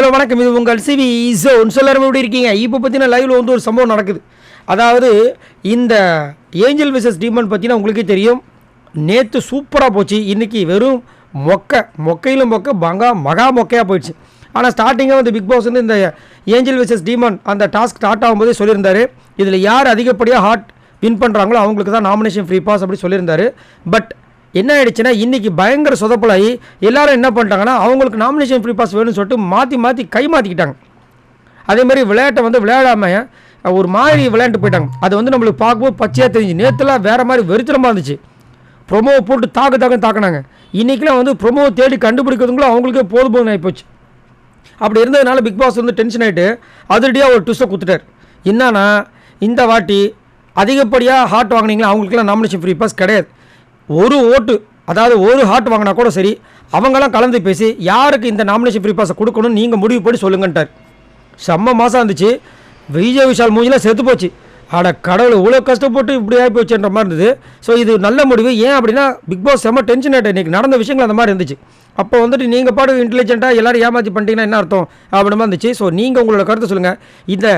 Hello வணக்கம். இது உங்கள் சிவி ஜோன். எல்லாரும் எப்படி இருக்கீங்க? இப்போ பார்த்தீங்கன்னா லைவில் வந்து ஒரு சம்பவம் நடக்குது. அதாவது இந்த ஏஞ்சல் விசஸ் டீமன் பார்த்தீங்கன்னா உங்களுக்கே தெரியும், நேற்று சூப்பராக போச்சு. இன்றைக்கி வெறும் மொக்கையிலும் மகா மொக்கையாக போயிடுச்சு. ஆனால் ஸ்டார்டிங்காக வந்து பிக் பாஸ் வந்து இந்த ஏஞ்சல் விசஸ் டீமன் அந்த டாஸ்க் ஸ்டார்ட் ஆகும்போதே சொல்லியிருந்தார், இதில் யார் அதிகப்படியாக ஹார்ட் வின் பண்ணுறாங்களோ அவங்களுக்கு தான் நாமினேஷன் ஃப்ரீ பாஸ் அப்படி சொல்லியிருந்தார். பட் என்ன ஆகிடுச்சுன்னா இன்றைக்கி பயங்கர சொதப்பலாகி எல்லோரும் என்ன பண்ணிட்டாங்கன்னா அவங்களுக்கு நாமினேஷன் ஃப்ரீ பாஸ் வேணும்னு சொல்லிட்டு மாற்றி மாற்றிக்கிட்டாங்க. அதேமாதிரி விளையாட்டை வந்து விளையாடாமல் ஒரு மாதிரி விளையாண்டு போயிட்டாங்க. அது வந்து நம்மளுக்கு பார்க்கும்போது பச்சையாக தெரிஞ்சு. நேற்றுலாம் வேறு மாதிரி வெறித்தனமாக இருந்துச்சு. ப்ரொமோவை போட்டு தாக்குனாங்க. இன்றைக்கெலாம் வந்து ப்ரொமோவை தேடி கண்டுபிடிக்கிறதுங்களும் அவங்களுக்கே போதும் ஆகிப்போச்சு. அப்படி இருந்ததுனால பிக் பாஸ் வந்து டென்ஷன் ஆகிட்டு அதிரடியாக ஒரு ட்விஸ்ட்டை கொடுத்துட்டார். என்னன்னா இந்த வாட்டி அதிகப்படியாக ஹார்ட் வாங்கினீங்களா அவங்களுக்குலாம் நாமினேஷன் ஃப்ரீ பாஸ் கிடையாது. ஒரு ஓட்டு, அதாவது ஒரு ஹார்ட் வாங்கினா கூட சரி, அவங்களாம் கலந்து பேசி யாருக்கு இந்த நாமினேஷன் ஃப்ரீ பாஸை கொடுக்கணும்னு நீங்கள் முடிவு பண்ணி சொல்லுங்கன்ட்டார். செம்ம மாதம் இருந்துச்சு. விஜய் விஷால் மூஞ்சிலாம் செத்து போச்சு. கடவுள் இவ்வளோ கஷ்டப்பட்டு இப்படி ஆகி போச்சுன்ற மாதிரி இருந்தது. ஸோ இது நல்ல முடிவு. ஏன் அப்படின்னா பிக் பாஸ் செம்ம டென்ஷன் ஆகிட்டு இன்றைக்கி நடந்த விஷயங்கள் அந்த மாதிரி இருந்துச்சு. அப்போ வந்துட்டு நீங்கள் பாட்டு இன்டெலிஜென்ட்டாக எல்லோரும் ஏமாற்றி பண்ணிட்டீங்கன்னா என்ன அர்த்தம் அப்படிமா இருந்துச்சு. ஸோ நீங்கள் உங்களோட கருத்தை சொல்லுங்கள். இந்த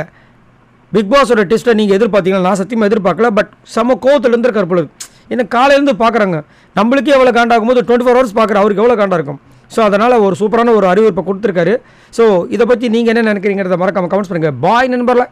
பிக் பாஸோட டெஸ்ட்டை நீங்கள் எதிர்பார்த்தீங்கன்னா நான் சத்தியமாக எதிர்பார்க்கல. பட் செம்ம கோவத்தில் இருந்திருக்கார் பொழுது. ஏன்னா காலையிலேருந்து பார்க்குறாங்க, நம்மளுக்கே எவ்வளோ காண்டாகும் போது 24 ஹவர்ஸ் பார்க்குற அவருக்கு எவ்வளோ காண்டாக இருக்கும். ஸோ அதனால் ஒரு சூப்பரான ஒரு அறிவிப்பை கொடுத்துருக்காரு. ஸோ இதை பற்றி நீங்கள் என்ன நினைக்கிறீங்கிறத மறக்காமல் கமெண்ட்ஸ் பண்ணுங்கள். பாய் நண்பர்ல.